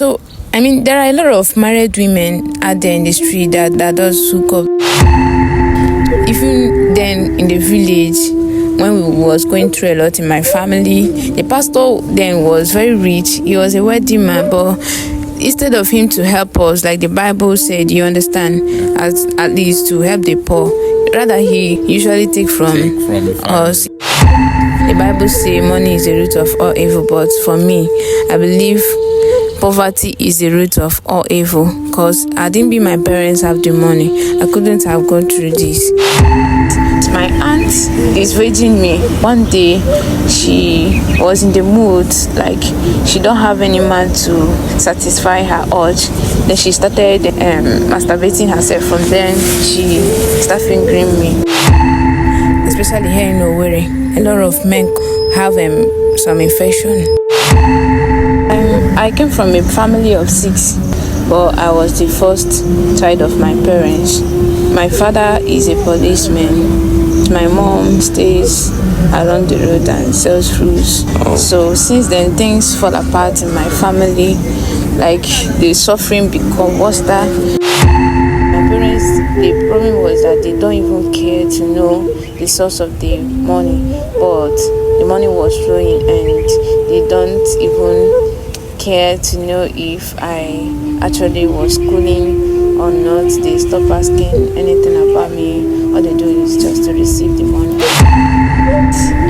So, I mean, there are a lot of married women out there in the street that does hook up. Even then in the village, when we was going through a lot in my family, the pastor then was very rich. He was a wealthy man, but instead of him to help us, like the Bible said, you understand, as at least to help the poor, rather he usually take from us. The Bible says money is the root of all evil, but for me, I believe poverty is the root of all evil, because I didn't be my parents have the money, I couldn't have gone through this. My aunt is raising me. One day she was in the mood, like she don't have any man to satisfy her urge. Then she started masturbating herself. From then she started fingering me. Especially here in Owerri, a lot of men have some infection. I came from a family of 6, but I was the first child of my parents. My father is a policeman. My mom stays along the road and sells fruits. So since then, things fall apart in my family. Like the suffering become worse. My parents, the problem was that they don't even care to know the source of the money, but the money was flowing and they don't even care to know if I actually was schooling or not. They stop asking anything about me. All they do is just to receive the money.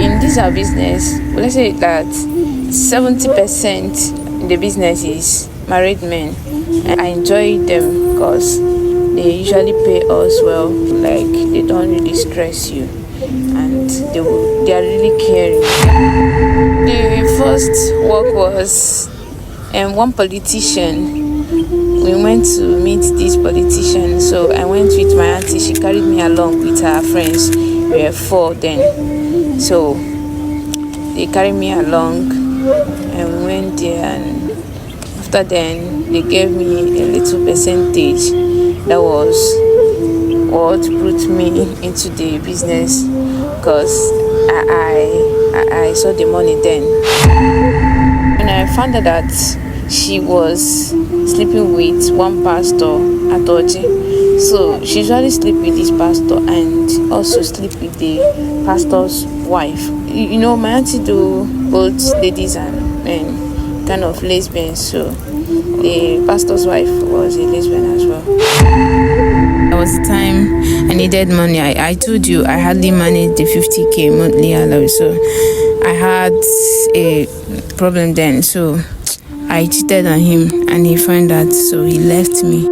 In this our business, let's say that 70% in the business is married men, and I enjoy them because they usually pay us well. Like they don't really stress you, and they are really caring. The first work was one politician. We went to meet this politician, so I went with my auntie. She carried me along with her friends. We were 4 then, so they carried me along and we went there, and after then they gave me a little percentage. That was what put me into the business, because I saw the money then. When I found out that she was sleeping with one pastor at Oji, so she usually sleep with this pastor and also sleep with the pastor's wife. You know, my auntie do both ladies and men, kind of lesbian, so the pastor's wife was a lesbian as well. There was a time I needed money. I told you I hardly managed the 50k monthly allowance, so I had a problem then, so I cheated on him and he found out, so he left me.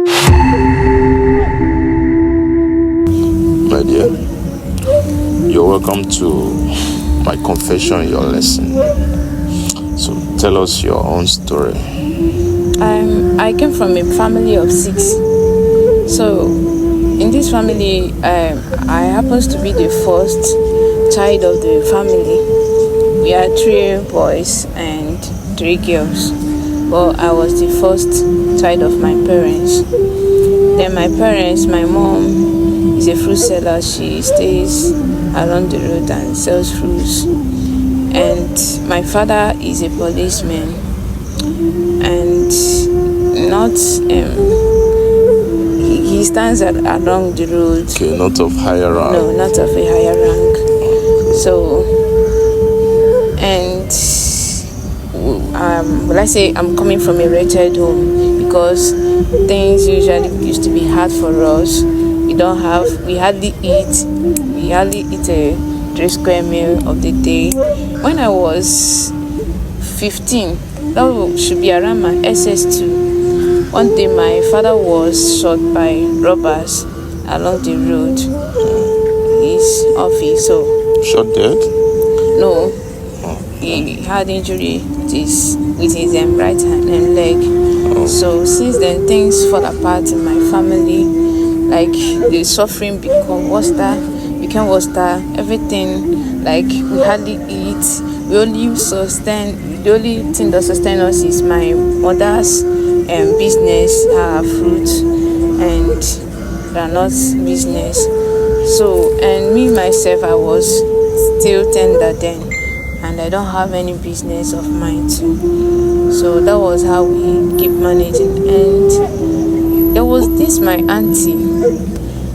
My dear, you're welcome to my confession, your lesson. So tell us your own story. I came from a family of 6. So in this family, I happens to be the first child of the family. We are 3 boys and 3 girls. But I was the first child of my parents. Then my parents, my mom is a fruit seller. She stays along the road and sells fruits. And my father is a policeman. And not he stands along the road. Okay, not of higher rank. No, not of a higher rank. So, and let's say I'm coming from a wretched home, because things usually used to be hard for us. We hardly eat a 3 square meal of the day. When I was 15, that should be around my SS2. One day my father was shot by robbers along the road, his office. So shot dead? No, he had injury with his right hand and leg. So since then, things fall apart in my family. Like the suffering became worse. Everything, like we hardly eat. We only sustain. The only thing that sustains us is my mother's business, her fruit and granite business. So, and me myself, I was still tender then. and I don't have any business of mine too. So that was how we keep managing. And there was this my auntie.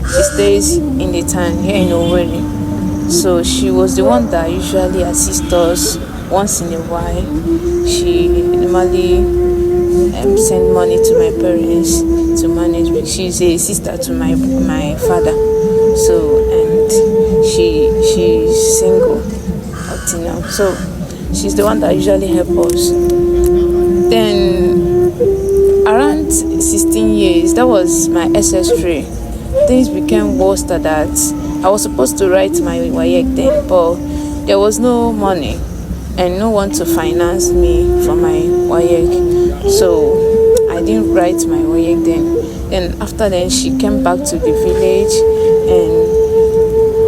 She stays in the town here in Owerri. So she was the one that usually assists us once in a while. She normally send money to my parents to manage. She's a sister to my father. So and she's single up till now. So she's the one that usually help us. Then around 16 years, that was my SS3. Things became worse than that. I was supposed to write my WAEC then, but there was no money and no one to finance me for my WAEC. So I didn't write my WAEC then. Then after then, she came back to the village and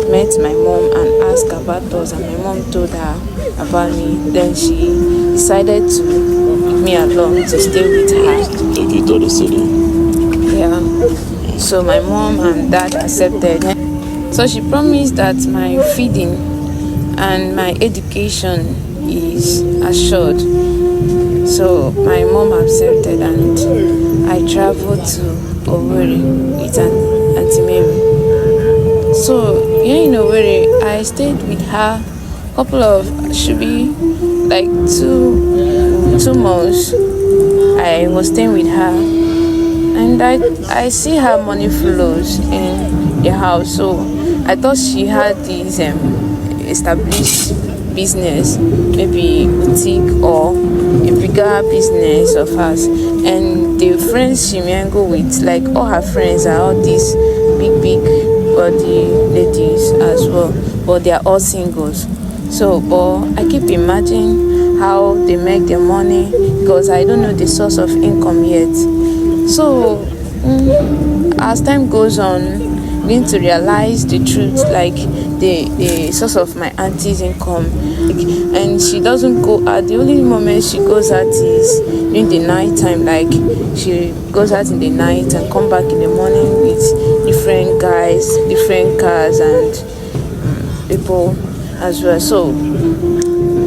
met my mom and asked about us, and my mom told her about me. Then she decided to leave me alone to stay with her. Take you to the city. Yeah. So my mom and dad accepted. So she promised that my feeding and my education is assured. So my mom accepted and I traveled to Owerri with Auntie Mary. So here in Owerri, I stayed with her a couple of, should be like two months. I was staying with her. And I see her money flows in the house, so I thought she had this established business, maybe boutique or a bigger business of hers. And the friends she mingle with, like all her friends are all these big body ladies as well, but they are all singles. So, but I keep imagining how they make their money because I don't know the source of income yet. So as time goes on, begin to realize the truth, like the source of my auntie's income. And she doesn't go out. The only moment she goes out is during the night time. Like she goes out in the night and come back in the morning with different guys, different cars, and people as well. So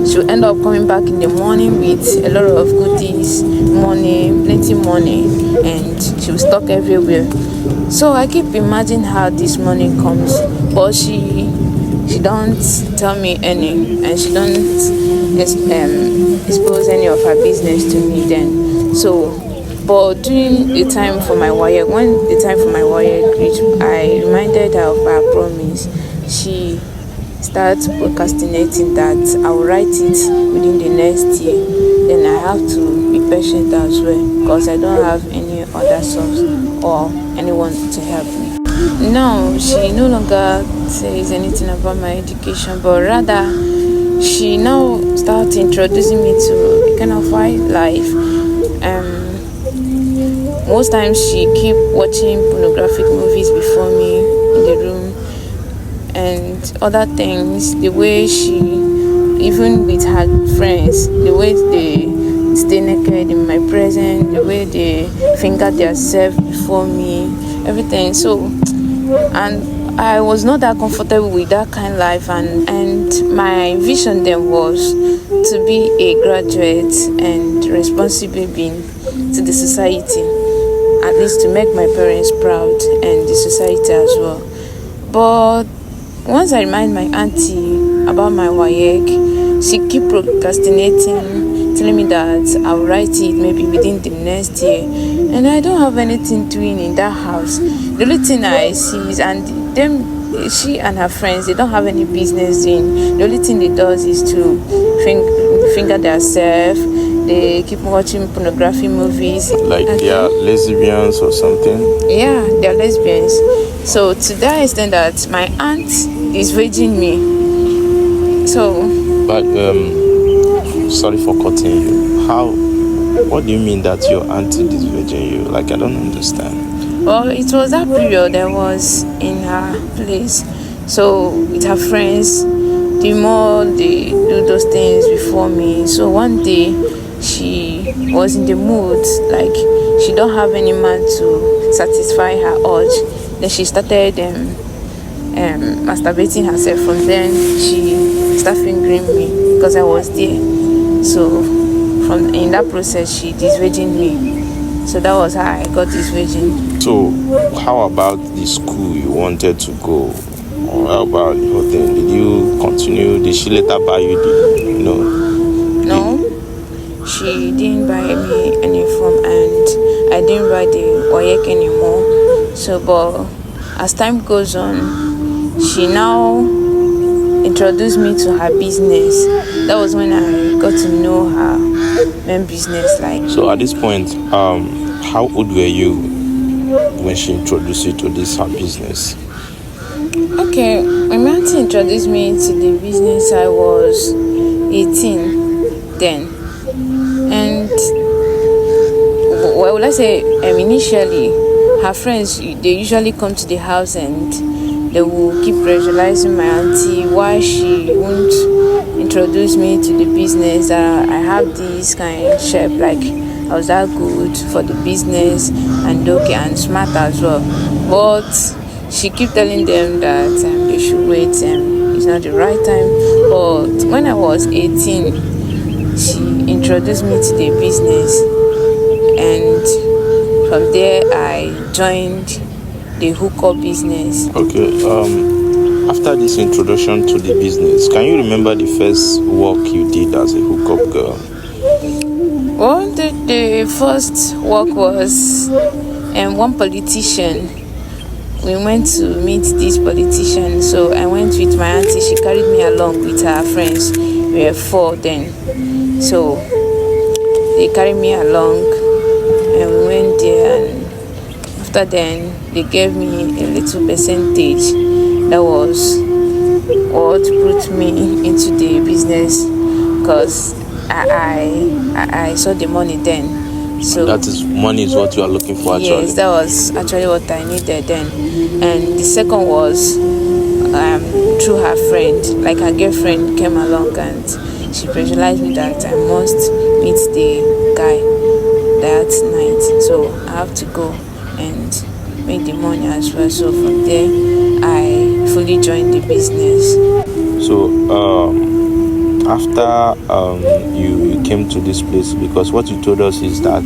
she'll end up coming back in the morning with a lot of goodies, money, plenty money, and she'll stock everywhere. So I keep imagining how this money comes, but she don't tell me any, and she don't expose any of her business to me then. So, but during the time for my WAEC, when the time for my WAEC reached, I reminded her of her promise. She start procrastinating that I will write it within the next year. Then I have to be patient as well because I don't have any other source or anyone to help me. Now she no longer says anything about my education, but rather she now starts introducing me to a kind of wildlife. Most times she keep watching pornographic movies before me in the room and other things. The way she, even with her friends, the way they stay naked in my presence, the way they finger themselves before me, everything. So, and I was not that comfortable with that kind of life, and my vision then was to be a graduate and responsible being to the society, at least to make my parents proud and the society as well. But once I remind my auntie about my WAEC, she keep procrastinating, telling me that I'll write it maybe within the next year, and I don't have anything doing in that house. The only thing I see is, and them, she and her friends, they don't have any business doing. The only thing they does is to finger themselves. They keep watching pornography movies. Like they are lesbians or something? Yeah, they're lesbians. So to that extent that my aunt is virgin me. So. But sorry for cutting you. What do you mean that your auntie is virgin you? Like I don't understand. Well, it was that period I was in her place. So with her friends, the more they do those things before me. So one day she was in the mood, like she don't have any man to satisfy her urge. Then she started masturbating herself. From then she started fingering me because I was there. So from in that process she disvirgined me. So that was how I got disvirgined. So how about the school you wanted to go? Or how about the whole thing? Did you continue? Did she later buy you No, she didn't buy me any form, and I didn't write the WAEC anymore. So, but as time goes on, she now introduced me to her business. That was when I got to know her main business. So at this point, how old were you when she introduced you to this her business? Okay, when my auntie introduced me to the business, I was 18 then. And well, let's say initially, her friends, they usually come to the house and they will keep pressurizing my auntie why she won't introduce me to the business. I have this kind of shape, like I was that good for the business and okay and smart as well. But she keep telling them that they should wait, it's not the right time. But when I was 18, she introduced me to the business, and from there I joined the hookup business. Okay, after this introduction to the business, can you remember the first work you did as a hookup girl? Well, the first work was one politician. We went to meet this politician, so I went with my auntie. She carried me along with her friends. We were 4 then, so they carried me along and we went there, and after then they gave me a little percentage. That was what put me into the business, because I saw the money then. So that is money is what you are looking for actually. Yes, that was actually what I needed then. And the second was through her friend, like her girlfriend came along and she pressurized me that I must meet the guy that night. So I have to go and make the money as well. So from there I fully joined the business. So after you came to this place, because what you told us is that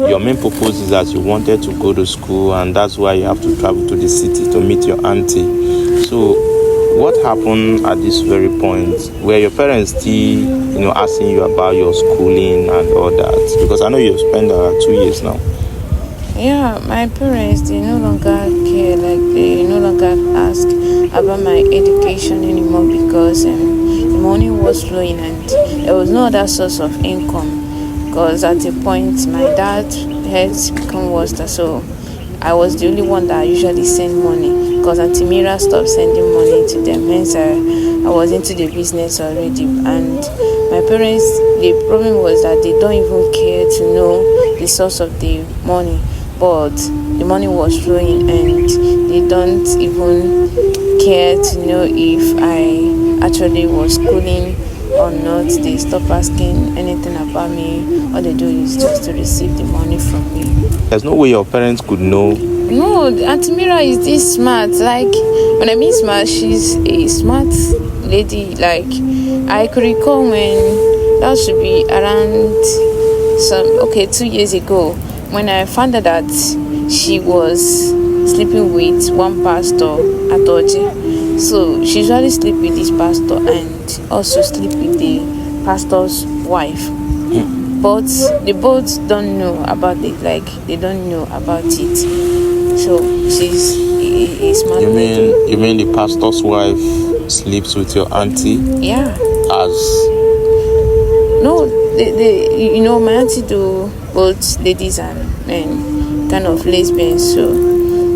your main purpose is that you wanted to go to school, and that's why you have to travel to the city to meet your auntie. So what happened at this very point? Were your parents still asking you about your schooling and all that? Because I know you've spent 2 years now. Yeah, my parents, they no longer care, like they no longer ask about my education anymore, because the money was flowing and there was no other source of income. Because at a point my dad had become worse, so I was the only one that usually sent money, because Auntie Mira stopped sending money to them. Hence I was into the business already, and my parents, the problem was that they don't even care to know the source of the money, but the money was flowing and they don't even care to know if I actually was schooling or not. They stop asking anything about me. All they do is just to receive the money from me. There's no way your parents could know. No, Auntie Mira is this smart. Like, when I mean smart, she's a smart lady. Like, I could recall when that should be around 2 years ago, when I found out that she was sleeping with one pastor at Oji. So she usually sleep with this pastor and also sleep with the pastor's wife. But they both don't know about it, like they don't know about it. So she's a smart lady. You mean the pastor's wife sleeps with your auntie? Yeah. No, they my auntie do both ladies and men, kind of lesbians. So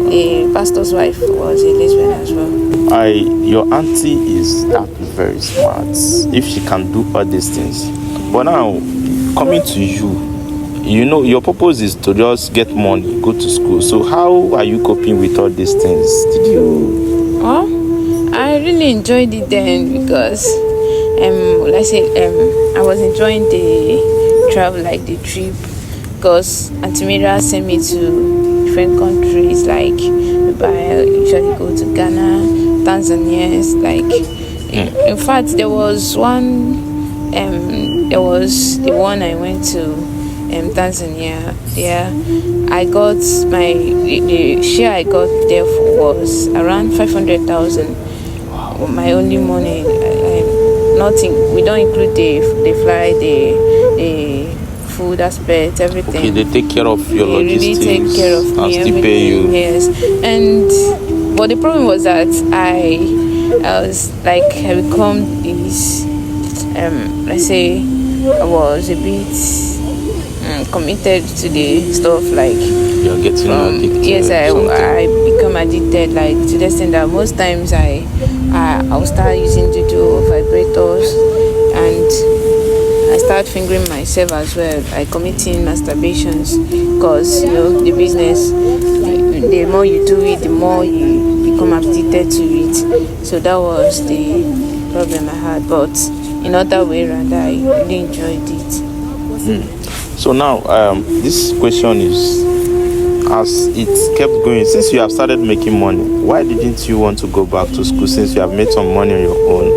the pastor's wife was a lesbian as well. Your auntie is that very smart, if she can do all these things. But now, coming to you, your purpose is to just get money, go to school. So how are you coping with all these things? Did you? Well, I really enjoyed it then, because I was enjoying the travel, like the trip, because Auntie Mira sent me to different countries. Like, I usually go to Ghana, Tanzania. It's like, in fact, there was the one I went to Tanzania. Yeah, I got the share I got there for was around 500,000. My only money, nothing. We don't include the flight, the food aspect, everything. Okay, they take care of your logistics. Really take care of me. And still pay you. Yes, but the problem was that I was like, I become this. Let's say I was a bit committed to the stuff, like you're getting addicted. Yes, I become addicted, like to the extent that most times I'll start using juju vibrators, and I start fingering myself as well, like committing masturbations, because the business, the more you do it, the more you become addicted to it. So that was the problem I had, but in other way around, I really enjoyed it. So now, this question is, as it kept going, since you have started making money, why didn't you want to go back to school since you have made some money on your own?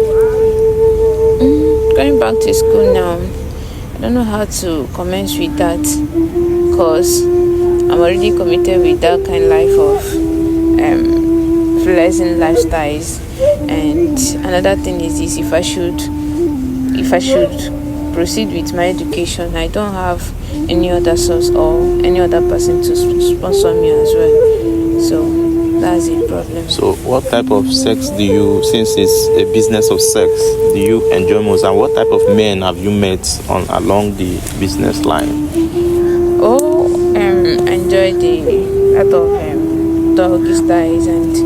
Going back to school now, I don't know how to commence with that, because I'm already committed with that kind of life of pleasant lifestyles. And another thing is this: if I should proceed with my education, I don't have any other source or any other person to sponsor me as well. So that's the problem. So what type of sex do you, since it's a business of sex, do you enjoy most, and what type of men have you met along the business line? I enjoyed a lot of doggy styles, and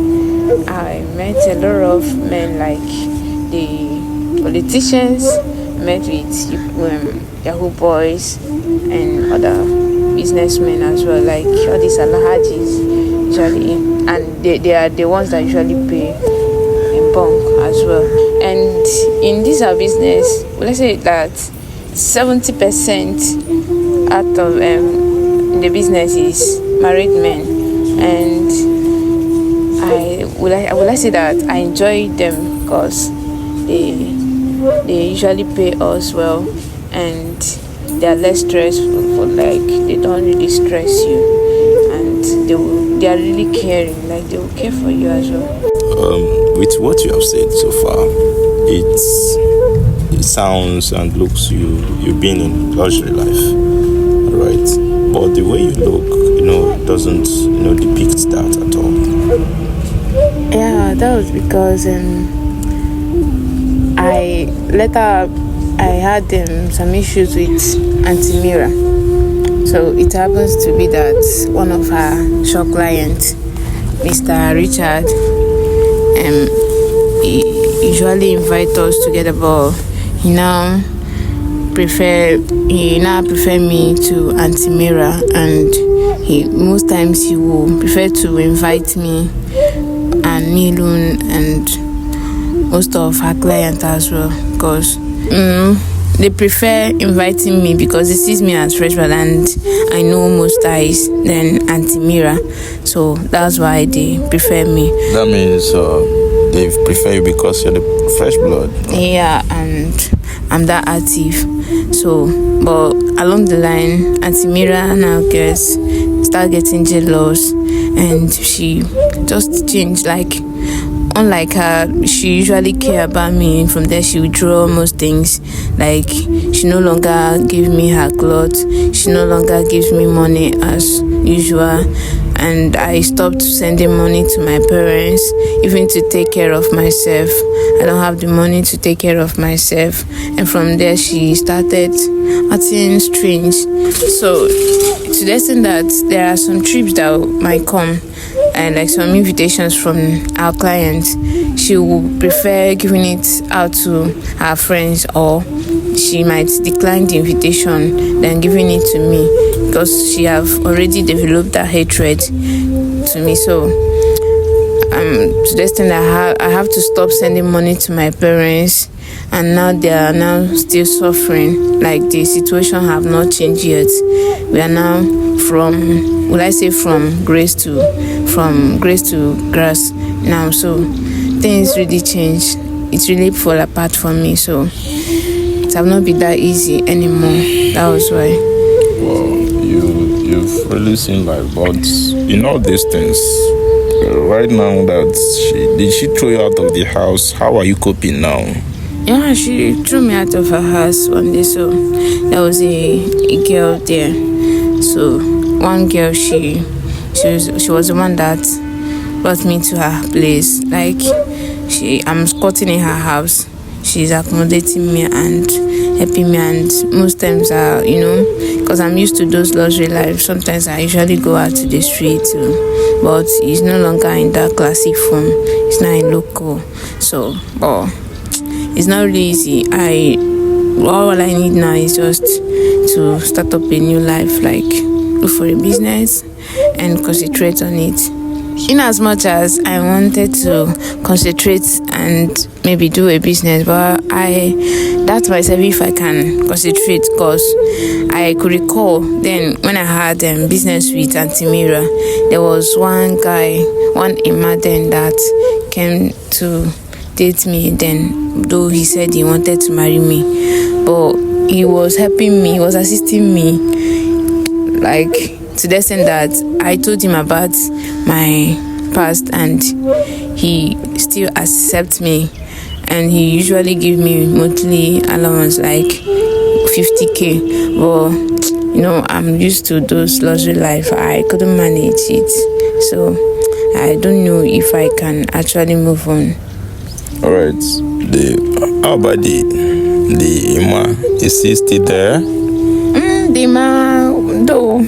I met a lot of men, like the politicians, met with Yahoo boys and other businessmen as well, like all these alhajis usually, and they are the ones that usually pay in bulk as well. And in this our business, let's say that 70% out of the business is married men, and I would say that I enjoy them because they usually pay us well, and they are less stressful, like they don't really stress you, and they are really caring, like they will care for you as well. With what you have said so far, it sounds and looks you've been in luxury life, right? But the way you look, doesn't depict that at all. Yeah, that was because I had some issues with Auntie Mira. So it happens to be that one of her shop clients, Mr. Richard, he usually invites us together, but he now prefer me to Auntie Mira, and most times he will prefer to invite me and Milun and most of her clients as well, because they prefer inviting me because they see me as freshman and I know most guys than Auntie Mira, so that's why they prefer me. That means they prefer you because you're the fresh blood. Yeah, and I'm that active. So, but along the line, Auntie Mira now start getting jealous, and she just changed. Like, unlike her, she usually care about me. From there, she withdraw most things. Like, she no longer gives me her clothes. She no longer gives me money as usual. And I stopped sending money to my parents, even to take care of myself. I don't have the money to take care of myself. And from there, she started acting strange. So, to the extent that there are some trips that might come, and like some invitations from our clients, she will prefer giving it out to her friends, or she might decline the invitation than giving it to me, because she have already developed that hatred to me. So to the extent that I have to stop sending money to my parents, and now they are now still suffering. Like, the situation have not changed yet. We are now from grace to grass now. So things really change. It really fall apart for me. So it have not been that easy anymore. That was why. Well, you've really seen life, but in all these things, right now that did she throw you out of the house? How are you coping now? Yeah, she threw me out of her house one day. So there was a girl there. So one girl, she was the one that brought me to her place. Like I'm squatting in her house. She's accommodating me and helping me, and most times because I'm used to those luxury life, sometimes I usually go out to the street too, but it's no longer in that classic form. It's not in local, so it's not really easy. All I need now is just to start up a new life, like look for a business and concentrate on it. In as much as I wanted to concentrate and maybe do a business, but I doubt myself if I can concentrate, because I could recall then when I had business with Auntie Mira, there was one guy, one Imaden that came to date me then, though he said he wanted to marry me, but he was helping me, he was assisting me, like to the extent that I told him about my past and he still accepts me, and he usually give me monthly allowance like 50k, but I'm used to those luxury life. I couldn't manage it, so I don't know if I can actually move on. All right, how about the Ima? Is he still there? The Ima, though,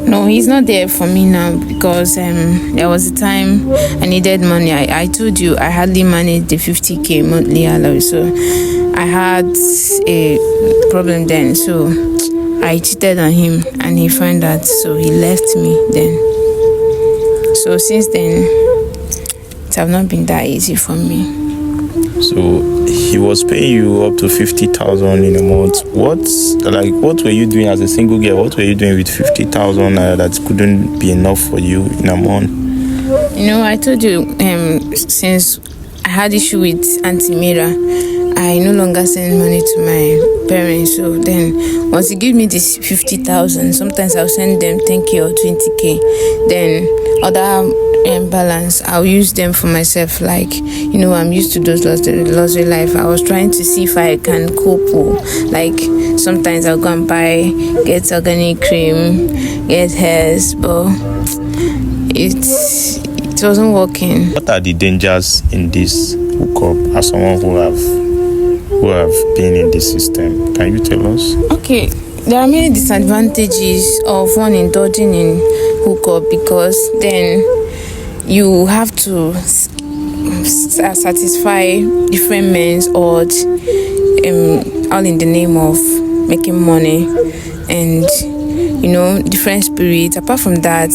no, he's not there for me now, because there was a time I needed money. I told you I hardly managed the 50k monthly allowance, so I had a problem then. So I cheated on him and he found out, so he left me then. So since then, it have not been that easy for me. So he was paying you up to 50,000 in a month. What were you doing as a single girl? What were you doing with 50,000 that couldn't be enough for you in a month? I told you, since I had issue with Auntie Mira, I no longer send money to my parents. So then once he give me this 50,000, sometimes I'll send them 10k or 20k. Then other balance, I'll use them for myself. Like, I'm used to those luxury life. I was trying to see if I can cope. Like, sometimes I'll go and get organic cream, get hairs, but it wasn't working. What are the dangers in this hookup as someone who have been in this system? Can you tell us? Okay, there are many disadvantages of one indulging in hookup, because then you have to satisfy different men's urge, all in the name of making money, and different spirits. Apart from that,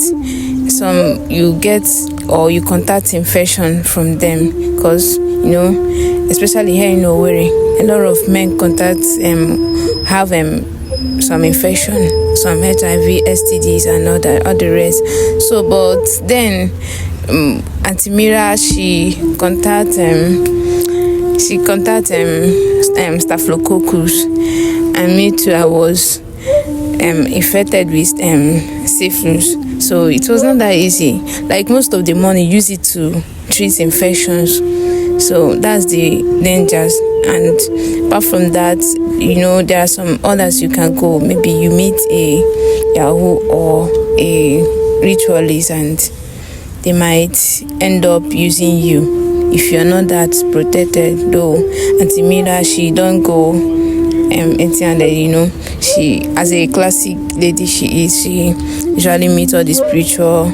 some you get or you contact infection from them, because especially here in Owerri, a lot of men have some infection, some HIV, STDs, and all the rest. So, but then Auntie Mira, she contact Staphylococcus, and me too. I was infected with syphilis. So it was not that easy. Like, most of the money, use it to treat infections. So that's the dangers. And apart from that, there are some others you can go. Maybe you meet a Yahoo or a ritualist, and they might end up using you if you're not that protected. Though Auntie Mira, she don't go empty-handed. She, as a classic lady she usually meets all the spiritual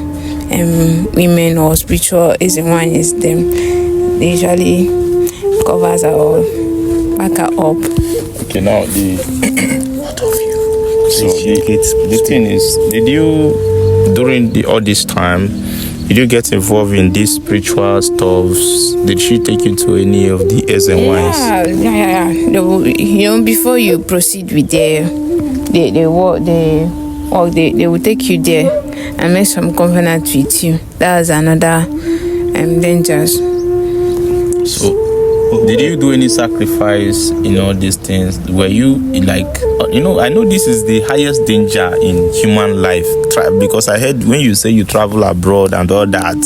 women or spiritual is them. They usually covers her or back her up. Okay, now what of you? So the thing is, did you, during all this time, did you get involved in these spiritual stuffs? Did she take you to any of the SNYs? Yeah. Before you proceed with they will take you there and make some covenant with you. That's another dangers. So, did you do any sacrifice in all these things? Were you like, I know this is the highest danger in human life, because I heard when you say you travel abroad and all that,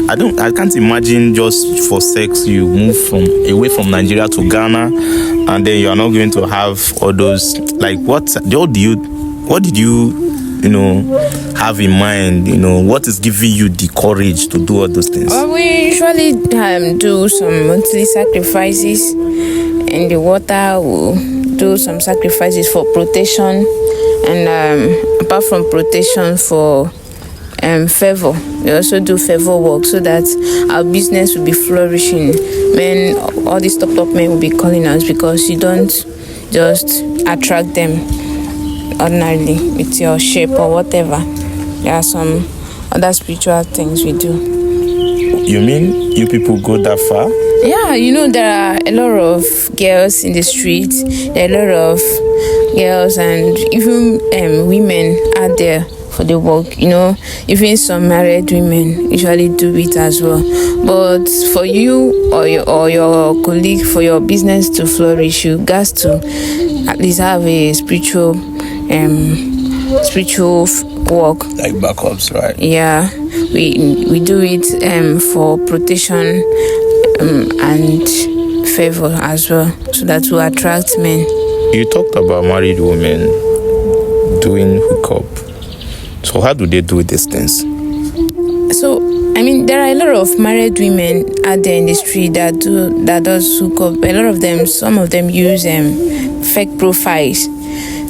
I can't imagine just for sex you move away from Nigeria to Ghana, and then you are not going to have all those, like, what did you have in mind? What is giving you the courage to do all those things? Well, we usually do some monthly sacrifices in the water. We'll do some sacrifices for protection, and apart from protection, for favor. We also do favor work so that our business will be flourishing. Men, all these top men will be calling us because you don't just attract them ordinarily with your shape or whatever. There are some other spiritual things we do. You mean you people go that far? Yeah, there are a lot of girls in the street. There are a lot of girls and even women out there for the work. Even some married women usually do it as well. But for you or your colleague, for your business to flourish, you got to at least have a spiritual work, like backups, right? Yeah, we do it for protection and favor as well, so that we attract men. You talked about married women doing hookup. So how do they do these things? So there are a lot of married women out there in the street that does hookup. A lot of them, some of them use fake profiles.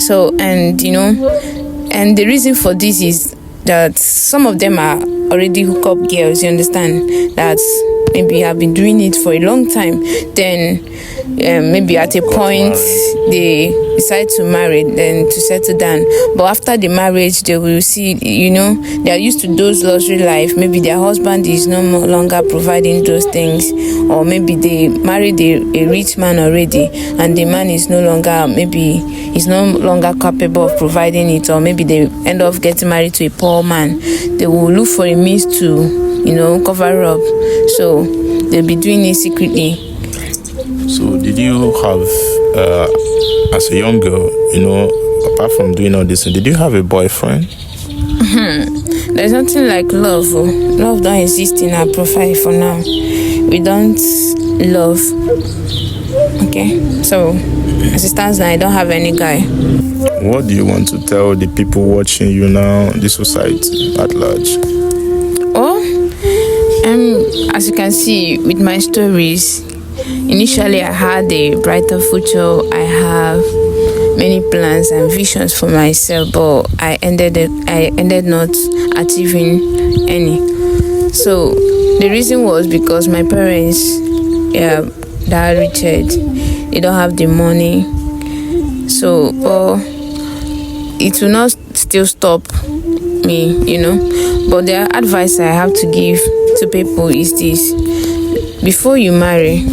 So, and the reason for this is that some of them are already hookup girls, you understand, that maybe have been doing it for a long time. Then maybe at a point they decide to marry, then to settle down. But after the marriage, they will see, they are used to those luxury life. Maybe their husband is no longer providing those things, or maybe they married a rich man already, and the man is no longer capable of providing it, or maybe they end up getting married to a poor man. They will look for a means to, cover up. So they'll be doing it secretly. So did you have, as a young girl, apart from doing all this, did you have a boyfriend? There's nothing like love. Love don't exist in our profile for now. We don't love. Okay, so as it stands now, I don't have any guy. What do you want to tell the people watching you now, the society at large? As you can see with my stories, initially I had a brighter future. I have many plans and visions for myself, but I ended not achieving any. So the reason was because my parents, that Richard, they don't have the money. So, it will not still stop me, But the advice I have to give to people is this: before you marry,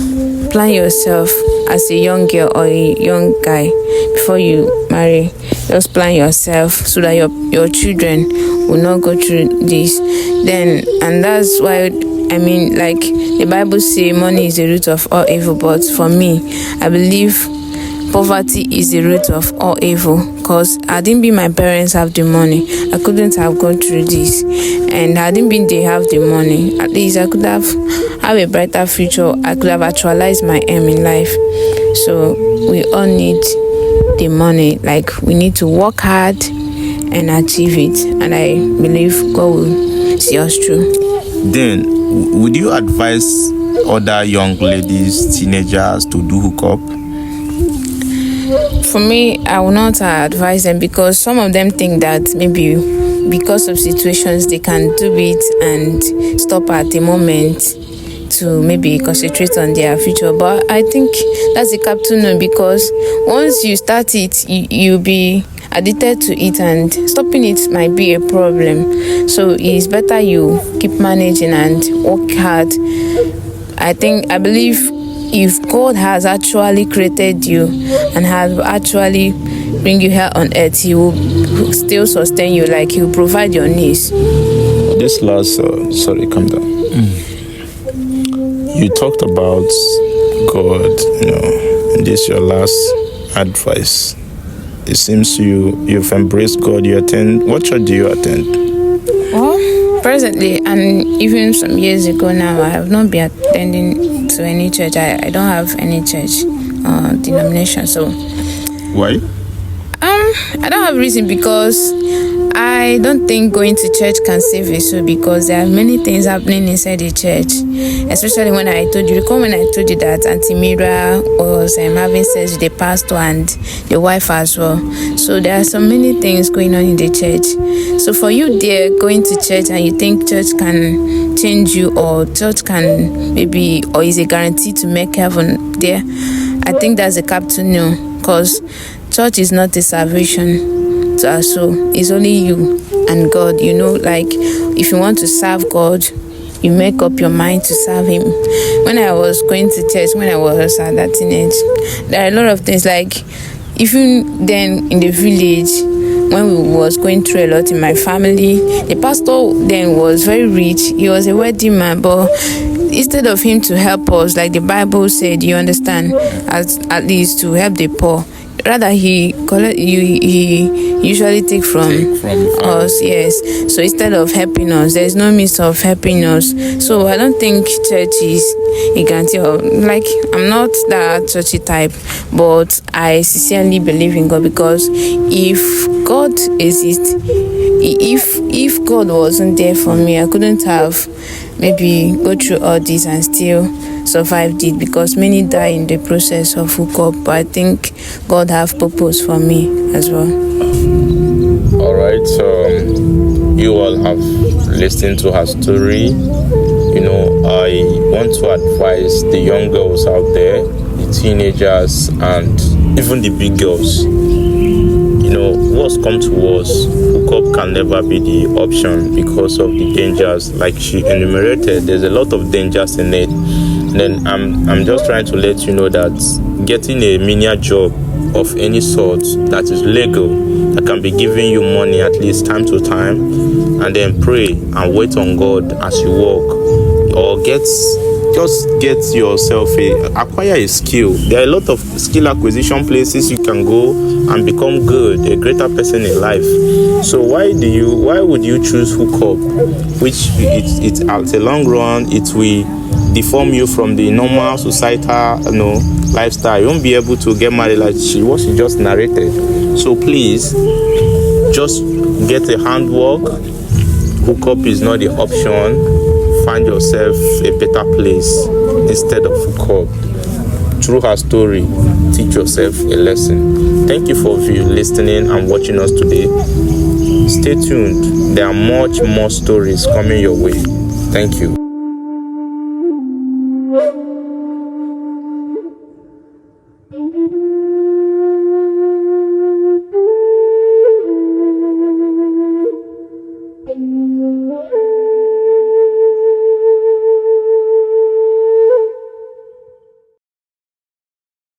plan yourself as a young girl or a young guy. Before you marry, just plan yourself so that your children will not go through this. And that's why like the Bible says, money is the root of all evil. But for me, I believe poverty is the root of all evil, because hadn't been my parents have the money, I couldn't have gone through this. And hadn't been they have the money, at least I could have a brighter future. I could have actualized my aim in life. So we all need the money. Like, we need to work hard and achieve it. And I believe God will see us through. Then, would you advise other young ladies, teenagers, to do hookup? For me, I will not advise them, because some of them think that maybe because of situations they can do it and stop at the moment to maybe concentrate on their future. But I think that's a capital no, because once you start it, you'll be addicted to it, and stopping it might be a problem. So it's better you keep managing and work hard. I believe if God has actually created you and has actually bring you here on earth, He will still sustain you. Like, He will provide your needs. This last, sorry, calm down. you talked about God, and this is your last advice. It seems you've embraced God. You attend. What church do you attend? Well, presently, and even some years ago now, I have not been attending to any church. I don't have any church denomination. So why? I don't have reason, because I don't think going to church can save a soul, because there are many things happening inside the church. Especially when I told you, recall when I told you that Auntie Mira was having sex with the pastor and the wife as well. So there are so many things going on in the church. So for you there going to church and you think church can change you, or church can maybe, or is a guarantee to make heaven there, I think that's a capital no, because church is not a salvation to our soul. It's only you and God. Like if you want to serve God, you make up your mind to serve Him. When I was going to church, when I was at that teenage, there are a lot of things, like even then in the village, when we was going through a lot in my family, the pastor then was very rich. He was a wealthy man, but instead of him to help us, like the Bible said, you understand, at least to help the poor, rather he usually take from us. Yes. So instead of helping us, there's no means of helping us. So I don't think church is a guarantee of, like, I'm not that churchy type, but I sincerely believe in God, because if God exists, if God wasn't there for me, I couldn't have maybe go through all this and still survived it, because many die in the process of hookup. But I think God have purpose for me as well. All right, you all have listened to her story. I want to advise the young girls out there, the teenagers, and even the big girls. What's come to us, hookup can never be the option because of the dangers. Like she enumerated, there's a lot of dangers in it. Then I'm just trying to let you know that getting a menial job of any sort that is legal, that can be giving you money at least time to time, and then pray and wait on God as you walk, or just get yourself acquire a skill. There are a lot of skill acquisition places you can go and become good, a greater person in life. So why would you choose hookup, which it's at a long run it will deform you from the normal societal lifestyle. You won't be able to get married like what she just narrated. So please just get a handwork. Hookup is not the option. Find yourself a better place instead of hookup. Through her story, teach yourself a lesson. Thank you for listening and watching us today. Stay tuned. There are much more stories coming your way. Thank you.